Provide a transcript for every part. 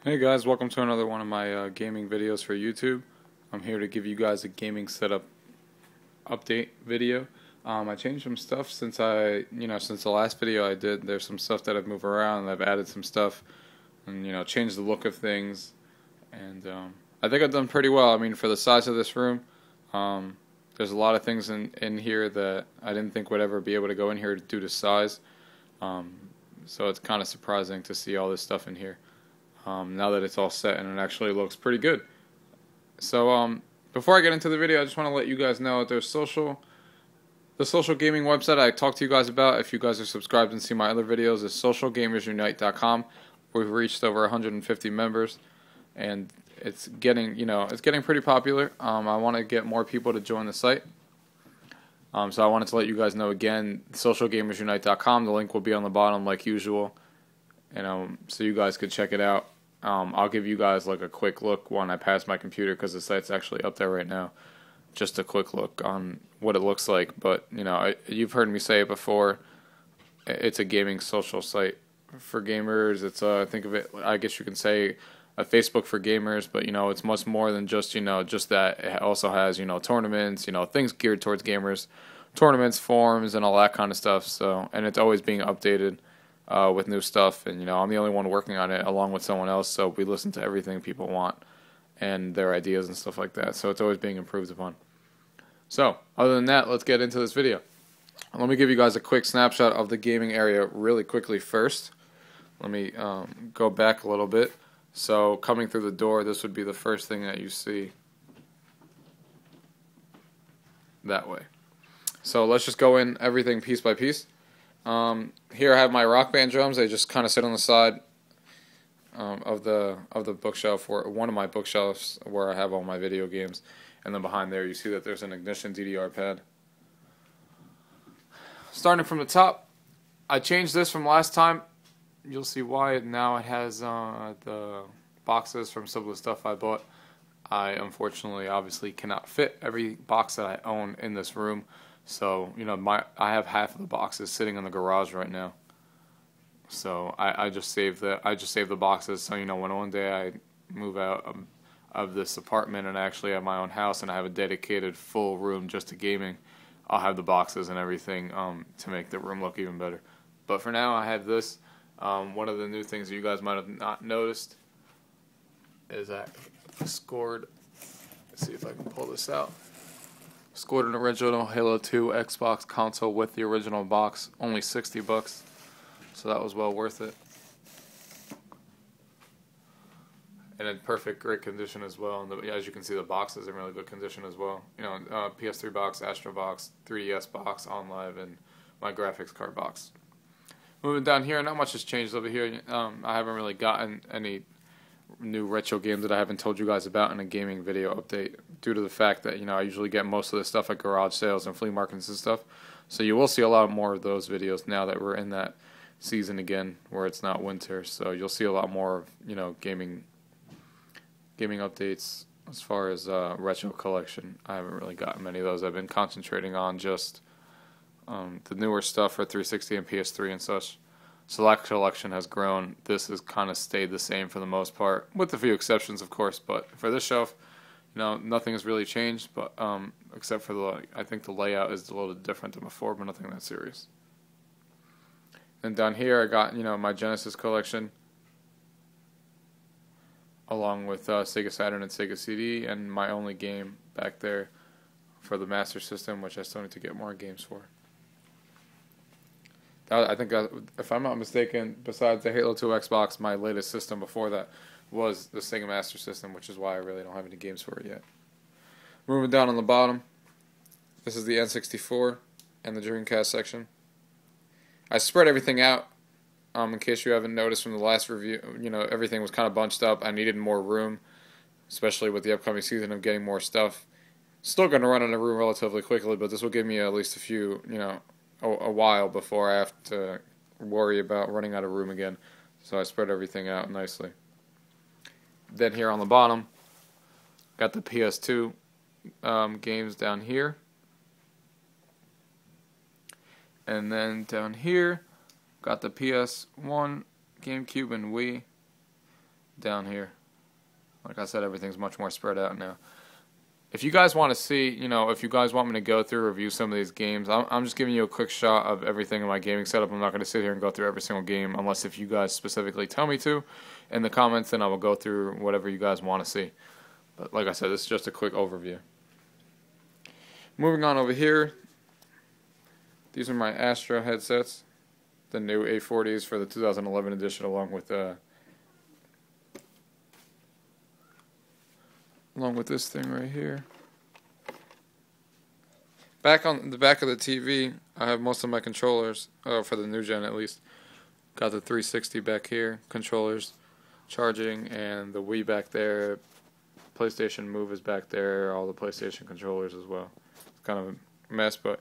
Hey guys, welcome to another one of my gaming videos for YouTube. I'm here to give you guys a gaming setup update video. I changed some stuff since since the last video I did. There's some stuff that I've moved around and I've added some stuff and changed the look of things. And I think I've done pretty well. I mean, for the size of this room, there's a lot of things in here that I didn't think would ever be able to go in here due to size. So it's kind of surprising to see all this stuff in here. Now that it's all set and it actually looks pretty good. So before I get into the video, I just want to let you guys know that there's the social gaming website I talked to you guys about. If you guys are subscribed and see my other videos, is socialgamersunite.com. We've reached over 150 members, and it's getting pretty popular. I want to get more people to join the site. So I wanted to let you guys know again, socialgamersunite.com. The link will be on the bottom like usual, so you guys could check it out. I'll give you guys like a quick look when I pass my computer, because the site's actually up there right now. Just a quick look on what it looks like. But you've heard me say it before. It's a gaming social site for gamers. It's think of it, I guess you can say, a Facebook for gamers. But it's much more than just just that. It also has tournaments, things geared towards gamers, tournaments, forums, and all that kind of stuff. So, and it's always being updated with new stuff, and I'm the only one working on it along with someone else, so we listen to everything people want and their ideas and stuff like that, so it's always being improved upon. So other than that, let's get into this video. Let me give you guys a quick snapshot of the gaming area really quickly first. Let me go back a little bit. So coming through the door, this would be the first thing that you see that way. So let's just go in everything piece by piece. Here I have my Rock Band drums. They just kind of sit on the side of the bookshelf, or one of my bookshelves where I have all my video games. And then behind there you see that there's an ignition DDR pad. Starting from the top, I changed this from last time. You'll see why. Now it has the boxes from some of the stuff I bought. I unfortunately obviously cannot fit every box that I own in this room. So I have half of the boxes sitting in the garage right now. So I just saved the boxes. So when one day I move out of this apartment and I actually have my own house and I have a dedicated full room just to gaming, I'll have the boxes and everything to make the room look even better. But for now, I have this. One of the new things that you guys might have not noticed is I scored. Let's see if I can pull this out. Scored an original Halo 2 Xbox console with the original box, only $60, so that was well worth it. And in great condition as well. And as you can see, the box is in really good condition as well. PS3 box, Astro box, 3DS box, OnLive, and my graphics card box. Moving down here, not much has changed over here. I haven't really gotten any new retro games that I haven't told you guys about in a gaming video update, due to the fact that I usually get most of the stuff at garage sales and flea markets and stuff. So you will see a lot more of those videos now that we're in that season again where it's not winter. So you'll see a lot more of gaming updates. As far as retro collection, I haven't really gotten many of those. I've been concentrating on just the newer stuff for 360 and PS3 and such. So that collection has grown. This has kind of stayed the same for the most part, with a few exceptions, of course. But for this shelf, nothing has really changed. But except for I think the layout is a little different than before, but nothing that serious. And down here, I got my Genesis collection, along with Sega Saturn and Sega CD, and my only game back there for the Master System, which I still need to get more games for. I think, if I'm not mistaken, besides the Halo 2 Xbox, my latest system before that was the Sega Master System, which is why I really don't have any games for it yet. Moving down on the bottom, this is the N64 and the Dreamcast section. I spread everything out, in case you haven't noticed from the last review. Everything was kind of bunched up. I needed more room, especially with the upcoming season of getting more stuff. Still going to run out of room relatively quickly, but this will give me at least a while before I have to worry about running out of room again. So I spread everything out nicely. Then here on the bottom, got the PS2 games down here. And then down here, got the PS1, GameCube, and Wii. down here. Like I said, everything's much more spread out now. If you guys want to see, if you guys want me to go through review some of these games, I'm just giving you a quick shot of everything in my gaming setup. I'm not going to sit here and go through every single game unless if you guys specifically tell me to in the comments, then I will go through whatever you guys want to see. But like I said, this is just a quick overview. Moving on over here, these are my Astro headsets, the new A40s for the 2011 edition, along with this thing right here. Back on the back of the TV, I have most of my controllers, for the new gen at least. Got the 360 back here, controllers, charging, and the Wii back there. PlayStation Move is back there, all the PlayStation controllers as well. It's kind of a mess, but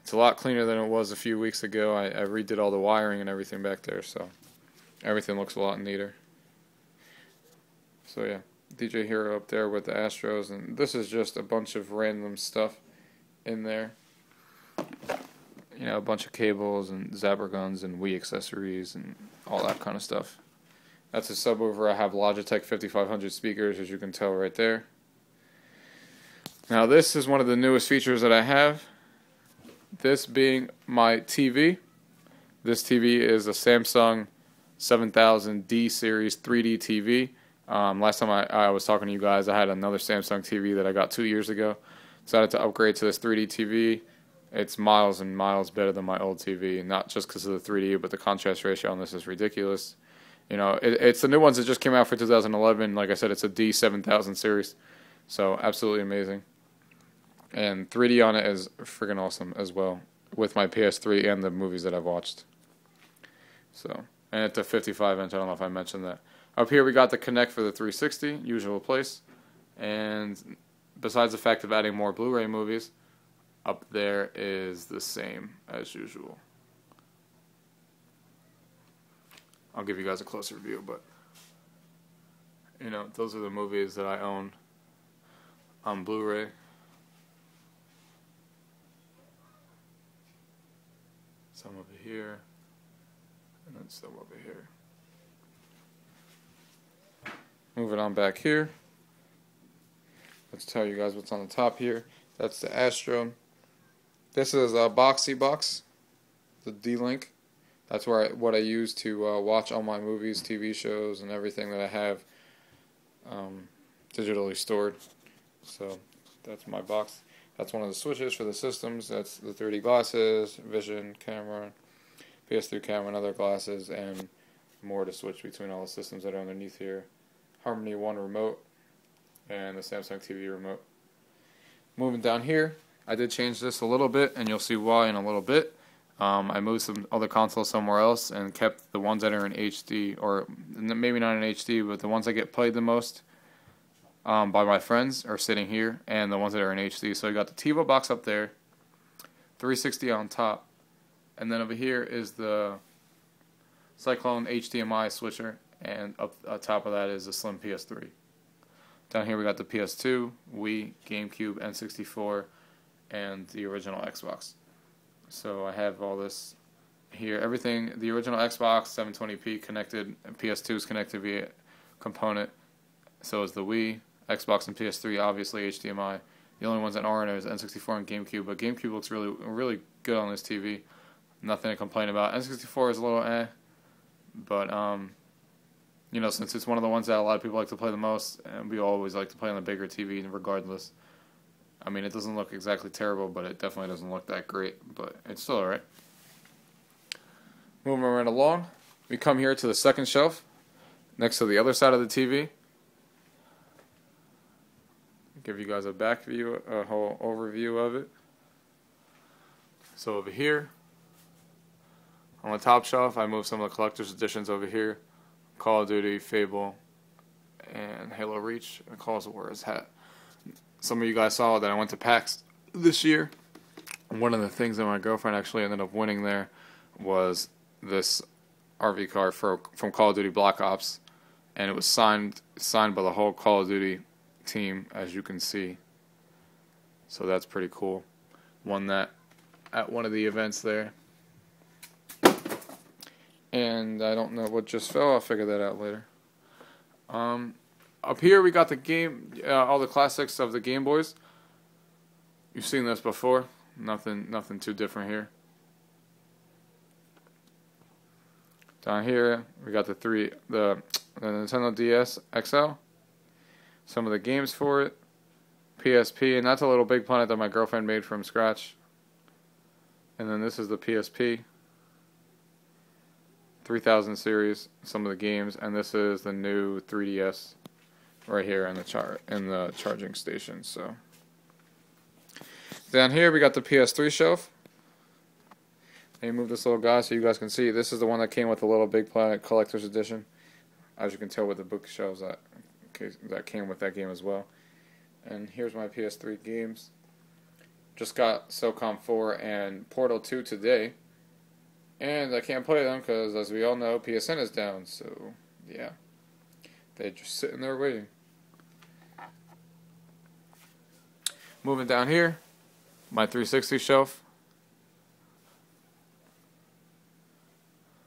it's a lot cleaner than it was a few weeks ago. I redid all the wiring and everything back there, so everything looks a lot neater. So yeah, DJ Hero up there with the Astros, and this is just a bunch of random stuff in there. A bunch of cables and zapper guns and Wii accessories and all that kind of stuff. That's a subwoofer. I have Logitech 5500 speakers, as you can tell right there. Now this is one of the newest features that I have. This being my TV. This TV is a Samsung 7000D series 3D TV. Last time I was talking to you guys, I had another Samsung TV that I got 2 years ago. Decided to upgrade to this 3D TV. It's miles and miles better than my old TV, not just because of the 3D, but the contrast ratio on this is ridiculous. It's the new ones that just came out for 2011. Like I said, it's a D7000 series, so absolutely amazing. And 3D on it is friggin' awesome as well, with my PS3 and the movies that I've watched. So, and it's a 55-inch. I don't know if I mentioned that. Up here we got the Connect for the 360, usual place. And besides the fact of adding more Blu-ray movies, up there is the same as usual. I'll give you guys a closer view, but those are the movies that I own on Blu-ray. Some over here, and then some over here. Moving on back here. Let's tell you guys what's on the top here. That's the Astro. This is a Boxy Box, the D-Link. That's what I use to watch all my movies, TV shows, and everything that I have digitally stored. So that's my box. That's one of the switches for the systems. That's the 3D glasses, vision, camera, PS3 camera, and other glasses, and more to switch between all the systems that are underneath here. Harmony 1 remote, and the Samsung TV remote. Moving down here, I did change this a little bit, and you'll see why in a little bit. I moved some other consoles somewhere else and kept the ones that are in HD, or maybe not in HD, but the ones that get played the most by my friends are sitting here, and the ones that are in HD. So I got the TiVo box up there, 360 on top, and then over here is the Cyclone HDMI switcher, and up top of that is the Slim PS3. Down here we got the PS2, Wii, GameCube, N64, and the original Xbox. So I have all this here. Everything, the original Xbox 720p connected, and PS2 is connected via component. So is the Wii, Xbox, and PS3, obviously HDMI. The only ones that aren't is N64 and GameCube, but GameCube looks really good on this TV. Nothing to complain about. N64 is a little but since it's one of the ones that a lot of people like to play the most, and we always like to play on the bigger TV regardless. I mean, it doesn't look exactly terrible, but it definitely doesn't look that great, but it's still alright. Moving right along, we come here to the second shelf, next to the other side of the TV. Give you guys a back view, a whole overview of it. So over here, on the top shelf, I moved some of the collector's editions over here. Call of Duty, Fable, and Halo Reach, and Calls of War hat. Some of you guys saw that I went to PAX this year. One of the things that my girlfriend actually ended up winning there was this RV car from Call of Duty Black Ops, and it was signed by the whole Call of Duty team, as you can see. So that's pretty cool. Won that at one of the events there. And I don't know what just fell. I'll figure that out later. Up here we got the game, all the classics of the Game Boys. You've seen this before. Nothing too different here. Down here we got the Nintendo DS XL. Some of the games for it. PSP, and that's a Little Big Planet that my girlfriend made from scratch. And then this is the PSP 3000 series, some of the games, and this is the new 3DS right here in the charging station. So down here we got the PS3 shelf. Let me move this little guy so you guys can see. This is the one that came with the Little Big Planet Collector's Edition. As you can tell with the bookshelves that came with that game as well. And here's my PS3 games. Just got SOCOM 4 and Portal 2 today. And I can't play them because, as we all know, PSN is down. So, yeah. They're just sitting there waiting. Moving down here, my 360 shelf.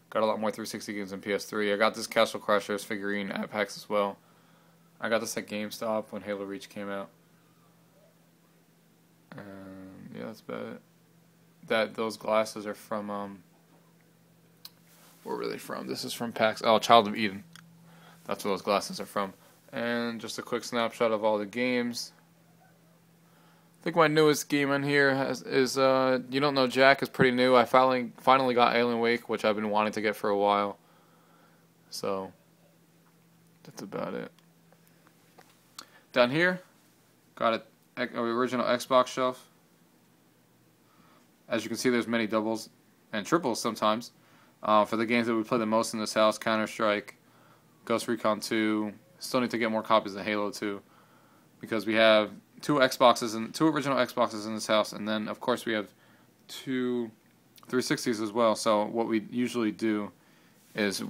Got a lot more 360 games than PS3. I got this Castle Crashers figurine at PAX as well. I got this at GameStop when Halo Reach came out. Yeah, that's about it. Those glasses are from, where were they from? This is from PAX. Oh, Child of Eden. That's where those glasses are from. And just a quick snapshot of all the games. I think my newest game in here is You Don't Know Jack is pretty new. I finally got Alien Wake, which I've been wanting to get for a while. So, that's about it. Down here, got an original Xbox shelf. As you can see, there's many doubles and triples sometimes. For the games that we play the most in this house, Counter-Strike, Ghost Recon 2. Still need to get more copies of Halo 2. Because we have two original Xboxes in this house. And then, of course, we have two 360s as well. So what we usually do is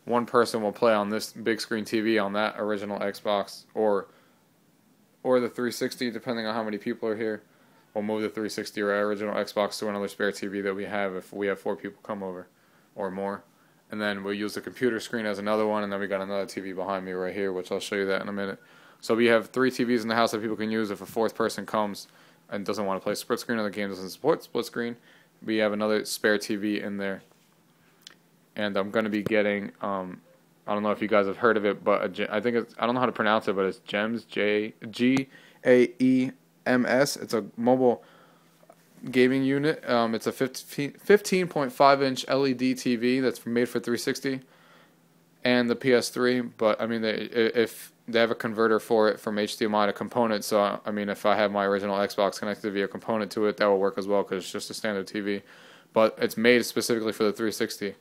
one person will play on this big screen TV on that original Xbox or the 360, depending on how many people are here. We'll move the 360 or our original Xbox to another spare TV that we have if we have 4 people come over or more. And then we'll use the computer screen as another one, and then we got another TV behind me right here, which I'll show you that in a minute. So we have 3 TVs in the house that people can use if a 4th person comes and doesn't want to play split screen, or the game doesn't support split screen. We have another spare TV in there. And I'm going to be getting, I don't know if you guys have heard of it, but I don't know how to pronounce it, but it's GEMS, Gaems. It's a mobile gaming unit. It's a 15.5-inch LED TV that's made for 360 and the PS3. But I mean, if they have a converter for it from HDMI to component, so I mean, if I have my original Xbox connected via component to it, that will work as well because it's just a standard TV. But it's made specifically for the 360.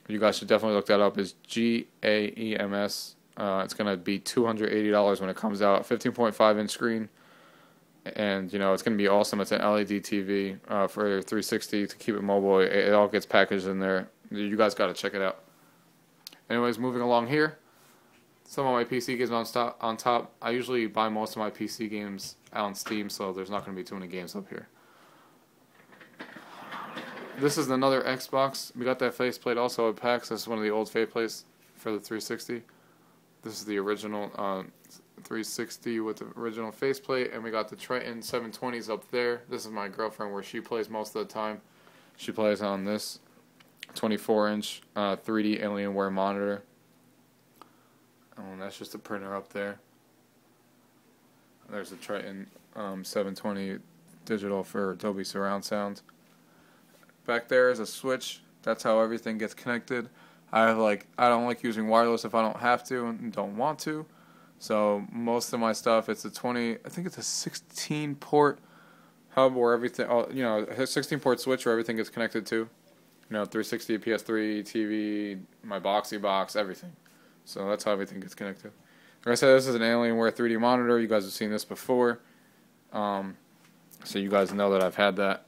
You guys should definitely look that up. It's GAEMS. It's going to be $280 when it comes out. 15.5-inch screen. And, you know, it's going to be awesome. It's an LED TV for 360 to keep it mobile. It all gets packaged in there. You guys got to check it out. Anyways, moving along here. Some of my PC games on top. I usually buy most of my PC games out on Steam, so there's not going to be too many games up here. This is another Xbox. We got that faceplate also at PAX. This is one of the old faceplates for the 360. This is the original 360 with the original faceplate, and we got the Triton 720s up there. This is my girlfriend where she plays most of the time. She plays on this 24-inch 3D Alienware monitor. And that's just a printer up there. There's the Triton 720 digital for Dolby Surround sound. Back there is a switch. That's how everything gets connected. I don't like using wireless if I don't have to and don't want to. So most of my stuff, it's a 16-port hub where everything, a 16-port switch where everything gets connected to. 360, PS3, TV, my boxy box, everything. So that's how everything gets connected. Like I said, this is an Alienware 3D monitor. You guys have seen this before. So you guys know that I've had that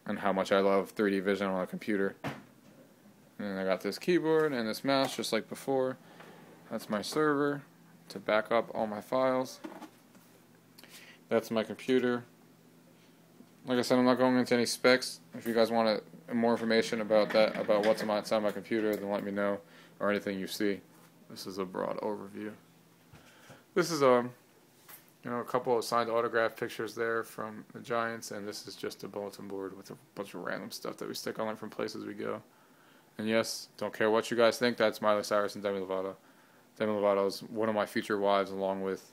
and how much I love 3D vision on a computer. And I got this keyboard and this mouse just like before. That's my server to back up all my files. That's my computer. Like I said, I'm not going into any specs. If you guys want more information about that, about what's inside my computer, then let me know, or anything you see. This is a broad overview. This is a couple of signed autograph pictures there from the Giants, and this is just a bulletin board with a bunch of random stuff that we stick on from places we go. And yes, don't care what you guys think, that's Miley Cyrus and Demi Lovato. Demi Lovato is one of my future wives, along with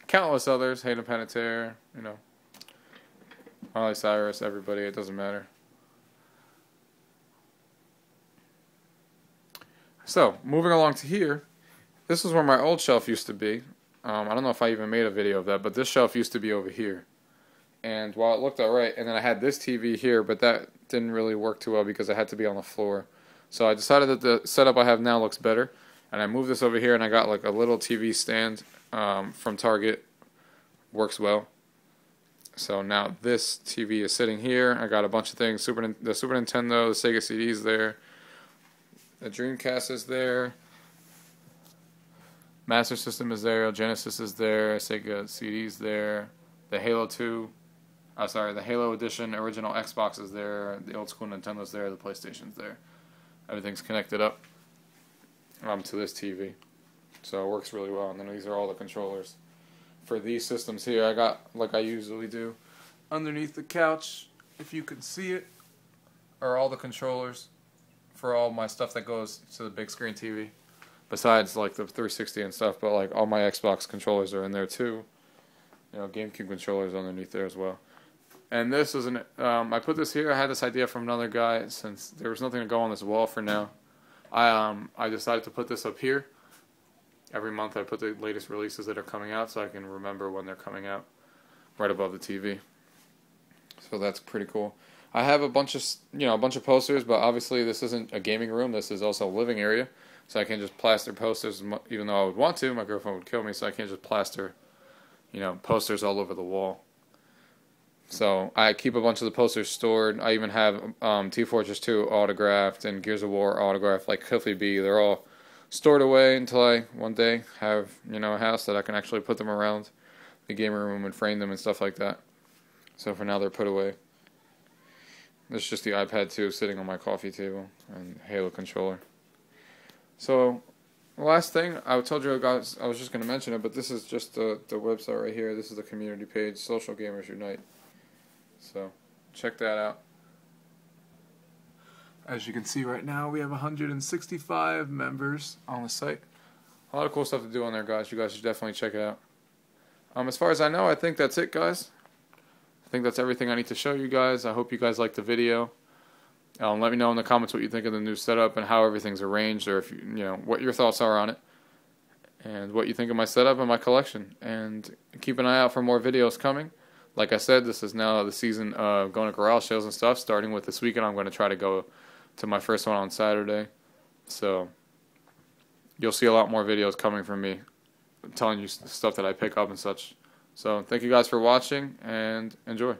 countless others. Hayden Panettiere, Miley Cyrus, everybody, it doesn't matter. So, moving along to here, this is where my old shelf used to be. I don't know if I even made a video of that, but this shelf used to be over here. And while it looked alright, and then I had this TV here, but that didn't really work too well because it had to be on the floor. So I decided that the setup I have now looks better, and I moved this over here, and I got like a little TV stand from Target. Works well. So now this TV is sitting here. I got a bunch of things, the Super Nintendo, the Sega CDs there, the Dreamcast is there, Master System is there, Genesis is there, Sega CDs there, the Halo Edition original Xbox is there, the old school Nintendo's there, the PlayStation's there. Everything's connected up to this TV. So it works really well. And then these are all the controllers. For these systems here, I got, like I usually do, underneath the couch, if you can see it, are all the controllers for all my stuff that goes to the big screen TV. Besides like the 360 and stuff, but like all my Xbox controllers are in there too. GameCube controllers underneath there as well. And this is I put this here. I had this idea from another guy since there was nothing to go on this wall for now. I decided to put this up here. Every month I put the latest releases that are coming out so I can remember when they're coming out right above the TV. So that's pretty cool. I have a bunch of posters, but obviously this isn't a gaming room. This is also a living area. So I can't just plaster posters, even though I would want to. My girlfriend would kill me, so I can't just plaster, posters all over the wall. So I keep a bunch of the posters stored. I even have Team Fortress 2 autographed and Gears of War autographed, like Cliffy B. They're all stored away until I one day have a house that I can actually put them around the gaming room and frame them and stuff like that. So for now they're put away. This is just the iPad 2 sitting on my coffee table and Halo controller. So the last thing I told you guys, I was just going to mention it, but this is just the website right here. This is the community page, Social Gamers Unite. So check that out. As you can see right now, we have 165 members on the site. A lot of cool stuff to do on there, guys. You guys should definitely check it out. As far as I know, I think that's it, guys. I think that's everything I need to show you guys. I hope you guys liked the video. Let me know in the comments what you think of the new setup and how everything's arranged, or if what your thoughts are on it, and what you think of my setup and my collection. And keep an eye out for more videos coming. Like I said, this is now the season of going to garage sales and stuff. Starting with this weekend, I'm going to try to go to my first one on Saturday. So you'll see a lot more videos coming from me, telling you stuff that I pick up and such. So thank you guys for watching, and enjoy.